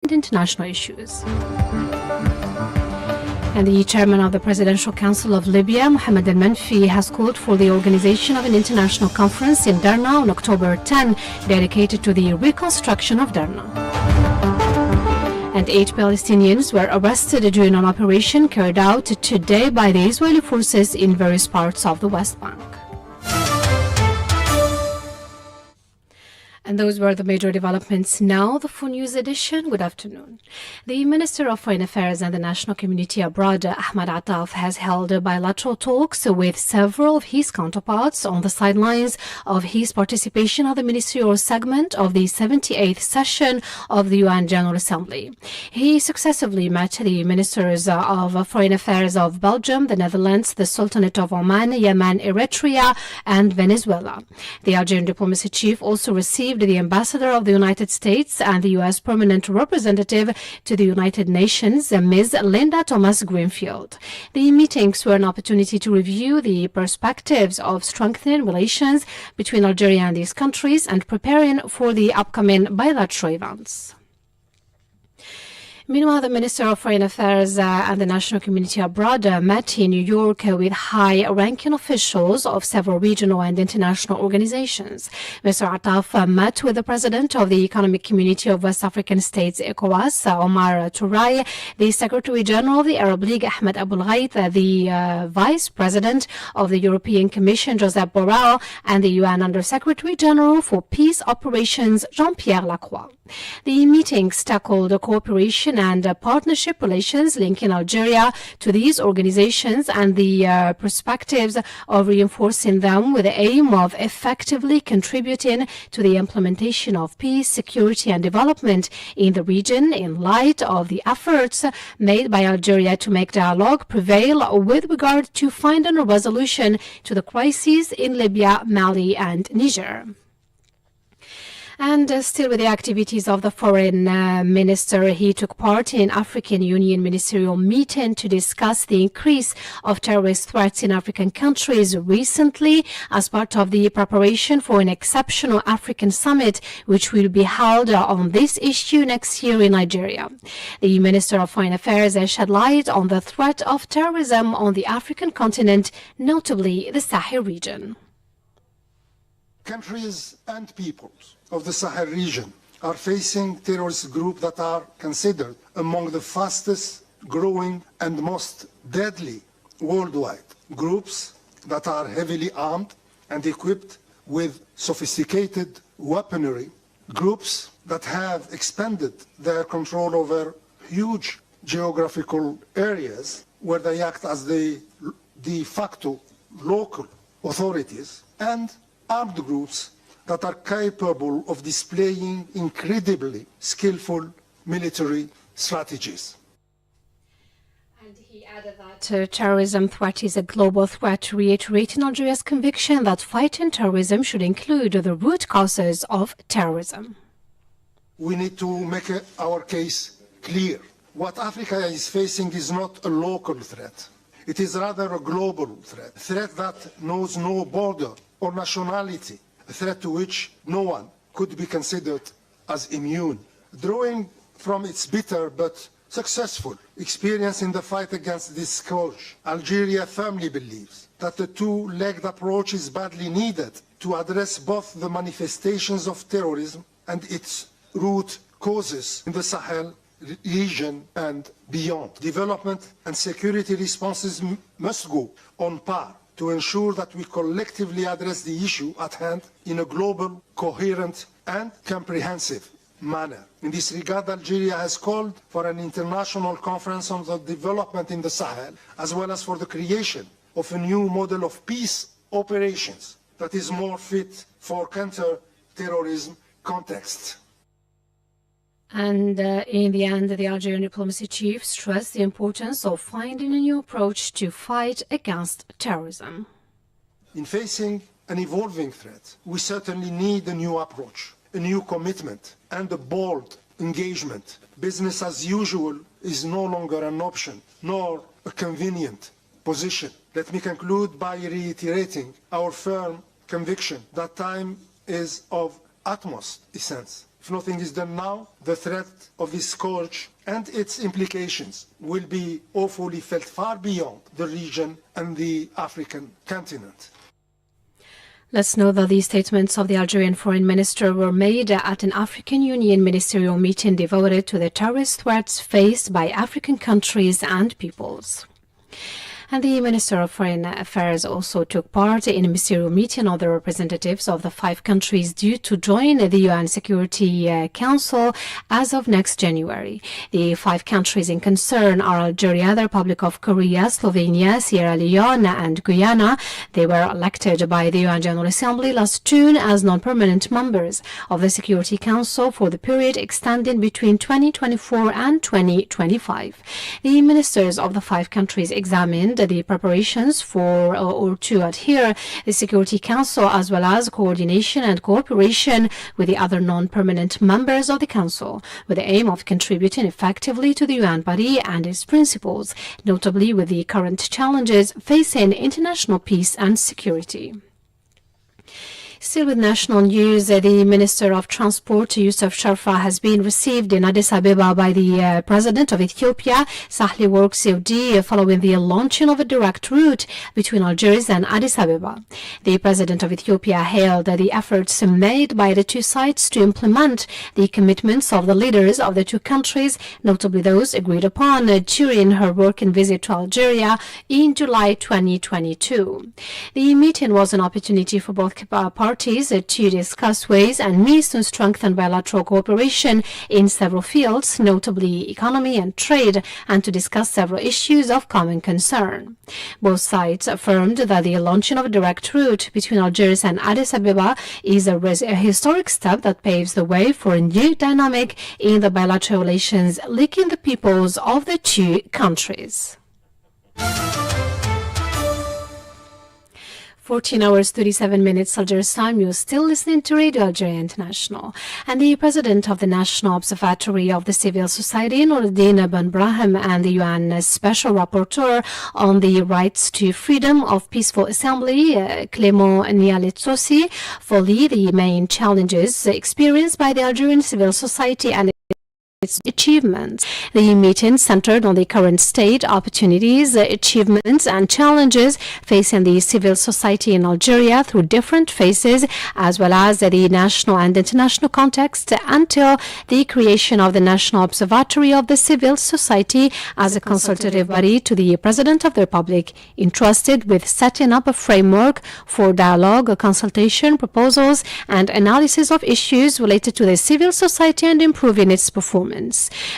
and international issues. And the chairman of the Presidential Council of Libya, Mohammed al-Manfi, has called for the organization of an international conference in Derna on October 10, dedicated to the reconstruction of Derna. And 8 Palestinians were arrested during an operation carried out today by the Israeli forces in various parts of the West Bank. And those were the major developments. Now, the full news edition. Good afternoon. The Minister of Foreign Affairs and the National Community Abroad, Ahmed Attaf, has held bilateral talks with several of his counterparts on the sidelines of his participation of the ministerial segment of the 78th session of the UN General Assembly. He successively met the ministers of Foreign Affairs of Belgium, the Netherlands, the Sultanate of Oman, Yemen, Eritrea, and Venezuela. The Algerian diplomacy chief also received the ambassador of the United States and the U.S. permanent representative to the United Nations, Ms. Linda Thomas-Greenfield. The meetings were an opportunity to review the perspectives of strengthening relations between Algeria and these countries and preparing for the upcoming bilateral events. Meanwhile, the Minister of Foreign Affairs and the National Community Abroad met in New York with high-ranking officials of several regional and international organizations. Mr. Attaf met with the President of the Economic Community of West African States, ECOWAS, Omar Touray, the Secretary General of the Arab League, Ahmed Abul Ghait, the Vice President of the European Commission, Josep Borrell, and the UN Under-Secretary General for Peace Operations, Jean-Pierre Lacroix. The meetings tackled cooperation and partnership relations linking Algeria to these organizations and the perspectives of reinforcing them with the aim of effectively contributing to the implementation of peace, security, and development in the region in light of the efforts made by Algeria to make dialogue prevail with regard to finding a resolution to the crises in Libya, Mali, and Niger. And still with the activities of the foreign minister, he took part in African Union ministerial meeting to discuss the increase of terrorist threats in African countries recently as part of the preparation for an exceptional African summit, which will be held on this issue next year in Nigeria. The Minister of Foreign Affairs shed light on the threat of terrorism on the African continent, notably the Sahel region. Countries and peoples of the Sahel region are facing terrorist groups that are considered among the fastest growing and most deadly worldwide. Groups that are heavily armed and equipped with sophisticated weaponry. Groups that have expanded their control over huge geographical areas where they act as the de facto local authorities, and armed groups that are capable of displaying incredibly skillful military strategies. And he added that terrorism threat is a global threat, reiterating Algeria's conviction that fighting terrorism should include the root causes of terrorism. We need to make our case clear. What Africa is facing is not a local threat. It is rather a global threat, a threat that knows no border or nationality, a threat to which no one could be considered as immune. Drawing from its bitter but successful experience in the fight against this scourge, Algeria firmly believes that the two-legged approach is badly needed to address both the manifestations of terrorism and its root causes in the Sahel region and beyond. Development and security responses must go on par to ensure that we collectively address the issue at hand in a global, coherent, and comprehensive manner. In this regard, Algeria has called for an international conference on the development in the Sahel, as well as for the creation of a new model of peace operations that is more fit for counter-terrorism contexts. And in the end, the Algerian diplomacy chief stressed the importance of finding a new approach to fight against terrorism. In facing an evolving threat, we certainly need a new approach, a new commitment, and a bold engagement. Business as usual is no longer an option, nor a convenient position. Let me conclude by reiterating our firm conviction that time is of utmost essence If nothing is done now, the threat of this scourge and its implications will be awfully felt far beyond the region and the African continent. Let's know that these statements of the Algerian foreign minister were made at an African Union ministerial meeting devoted to the terrorist threats faced by African countries and peoples. And the Minister of Foreign Affairs also took part in a ministerial meeting of the representatives of the 5 countries due to join the UN Security Council as of next January. The 5 countries in concern are Algeria, the Republic of Korea, Slovenia, Sierra Leone, and Guyana. They were elected by the UN General Assembly last June as non-permanent members of the Security Council for the period extending between 2024 and 2025. The ministers of the 5 countries examined the preparations for or to adhere the Security Council, as well as coordination and cooperation with the other non-permanent members of the Council, with the aim of contributing effectively to the UN body and its principles, notably with the current challenges facing international peace and security. Still with national news, the Minister of Transport, Youssef Sharfa, has been received in Addis Ababa by the President of Ethiopia, Sahle Work Zewde, following the launching of a direct route between Algiers and Addis Ababa. The President of Ethiopia hailed the efforts made by the 2 sides to implement the commitments of the leaders of the 2 countries, notably those agreed upon during her working visit to Algeria in July 2022. The meeting was an opportunity for both parties to discuss ways and means to strengthen bilateral cooperation in several fields, notably economy and trade, and to discuss several issues of common concern. Both sides affirmed that the launching of a direct route between Algiers and Addis Ababa is a historic step that paves the way for a new dynamic in the bilateral relations linking the peoples of the 2 countries. 14 hours, 37 minutes Algiers time. You're still listening to Radio Algeria International. And the President of the National Observatory of the Civil Society, Noureddin Ben Brahim, and the UN Special Rapporteur on the Rights to Freedom of Peaceful Assembly, Clément Nialetossi, fully the main challenges experienced by the Algerian civil society and its achievements. The meeting centered on the current state, opportunities, achievements, and challenges facing the civil society in Algeria through different phases, as well as the national and international context, until the creation of the National Observatory of the Civil Society as a consultative body to the President of the Republic, entrusted with setting up a framework for dialogue, consultation, proposals, and analysis of issues related to the civil society and improving its performance.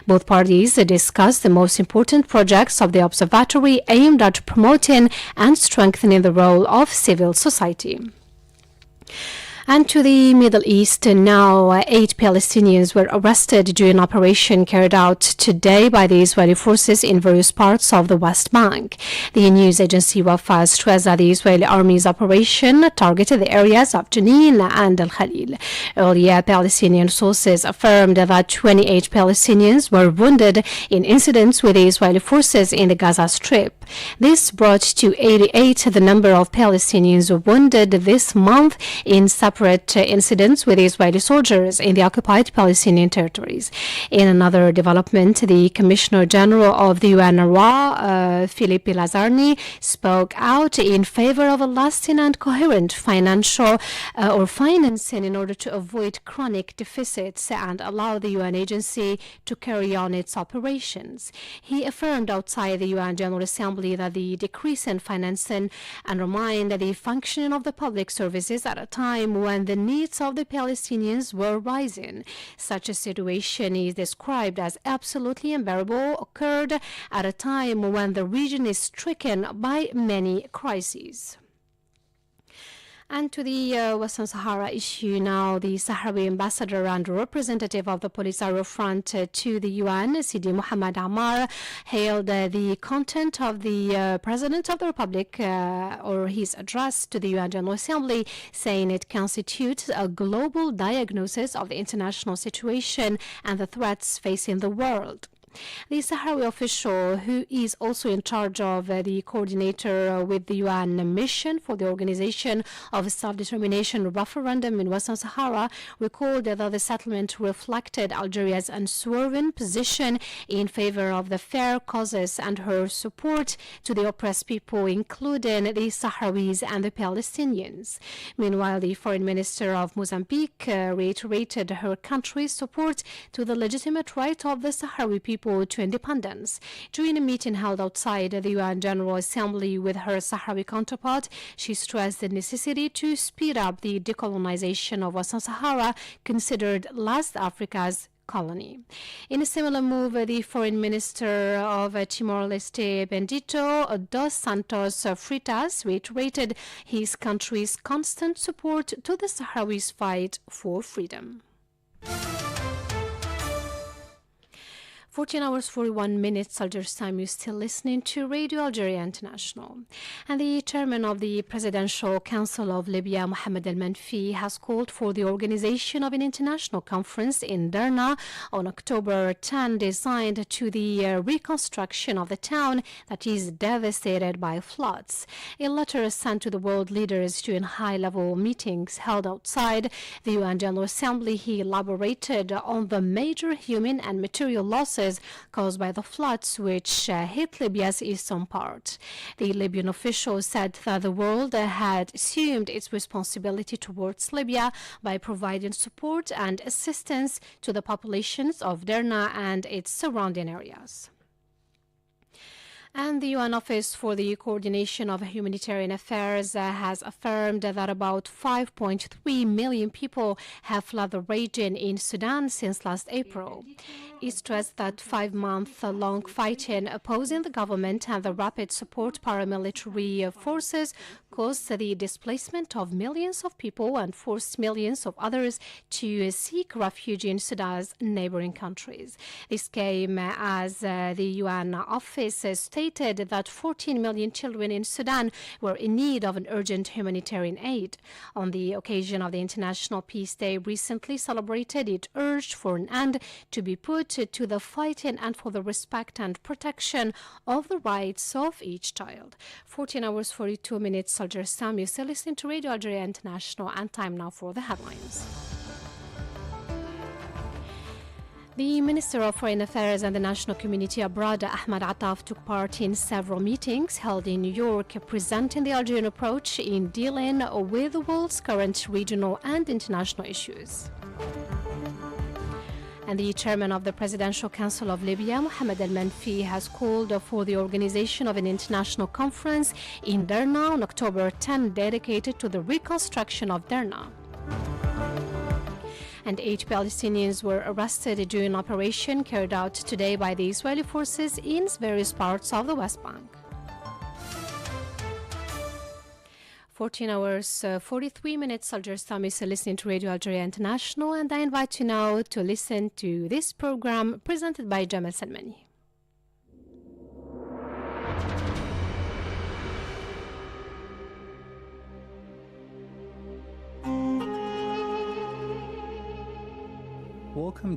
Both parties discussed the most important projects of the observatory aimed at promoting and strengthening the role of civil society. And to the Middle East now, 8 Palestinians were arrested during an operation carried out today by the Israeli forces in various parts of the West Bank. The news agency Wafa stressed that the Israeli army's operation targeted the areas of Jenin and Al Khalil. Earlier, Palestinian sources affirmed that 28 Palestinians were wounded in incidents with the Israeli forces in the Gaza Strip. This brought to 88 the number of Palestinians wounded this month in separate incidents with Israeli soldiers in the occupied Palestinian territories. In another development, the Commissioner General of the UNRWA, Philippe Lazarny, spoke out in favor of a lasting and coherent financial or financing in order to avoid chronic deficits and allow the UN agency to carry on its operations. He affirmed outside the UN General Assembly that the decrease in financing undermined the functioning of the public services at a time when the needs of the Palestinians were rising. Such a situation is described as absolutely unbearable, occurred at a time when the region is stricken by many crises. And to the Western Sahara issue now, the Sahrawi ambassador and representative of the Polisario Front to the UN, Sidi Mohamed Ammar, hailed the content of the President of the Republic or his address to the UN General Assembly, saying it constitutes a global diagnosis of the international situation and the threats facing the world. The Sahrawi official, who is also in charge of the coordinator with the UN mission for the organization of a self-determination referendum in Western Sahara, recalled that the settlement reflected Algeria's unswerving position in favor of the fair causes and her support to the oppressed people, including the Sahrawis and the Palestinians. Meanwhile, the foreign minister of Mozambique reiterated her country's support to the legitimate right of the Sahrawi people to independence. During a meeting held outside the UN General Assembly with her Sahrawi counterpart, she stressed the necessity to speed up the decolonization of Western Sahara, considered last Africa's colony. In a similar move, the foreign minister of Timor-Leste, Benedito dos Santos Freitas, reiterated his country's constant support to the Sahrawis' fight for freedom. 14 hours 41 minutes Algiers time. You're still listening to Radio Algeria International. And the chairman of the Presidential Council of Libya, Mohamed El Menfi, has called for the organization of an international conference in Derna on October 10 designed to the reconstruction of the town that is devastated by floods. A letter sent to the world leaders during high-level meetings held outside the UN General Assembly, he elaborated on the major human and material losses caused by the floods which hit Libya's eastern part. The Libyan official said that the world had assumed its responsibility towards Libya by providing support and assistance to the populations of Derna and its surrounding areas. And the UN Office for the Coordination of Humanitarian Affairs has affirmed that about 5.3 million people have fled the region in Sudan since last April. It stressed that 5-month-long fighting opposing the government and the rapid support paramilitary forces caused the displacement of millions of people and forced millions of others to seek refuge in Sudan's neighboring countries. This came as the UN office stated that 14 million children in Sudan were in need of an urgent humanitarian aid. On the occasion of the International Peace Day recently celebrated, it urged for an end to be put to the fighting and for the respect and protection of the rights of each child. 14 hours 42 minutes Algiers time. You're still listening to Radio Algeria International, and time now for the headlines. The Minister of Foreign Affairs and the National Community Abroad, Ahmed Attaf, took part in several meetings held in New York, presenting the Algerian approach in dealing with the world's current regional and international issues. And the chairman of the Presidential Council of Libya, Mohamed El Menfi, has called for the organization of an international conference in Derna on October 10 dedicated to the reconstruction of Derna. And 8 Palestinians were arrested during an operation carried out today by the Israeli forces in various parts of the West Bank. 14 hours 43 minutes Algiers time is listening to Radio Algeria International, and I invite you now to listen to this program presented by Jamal Salmani. Welcome to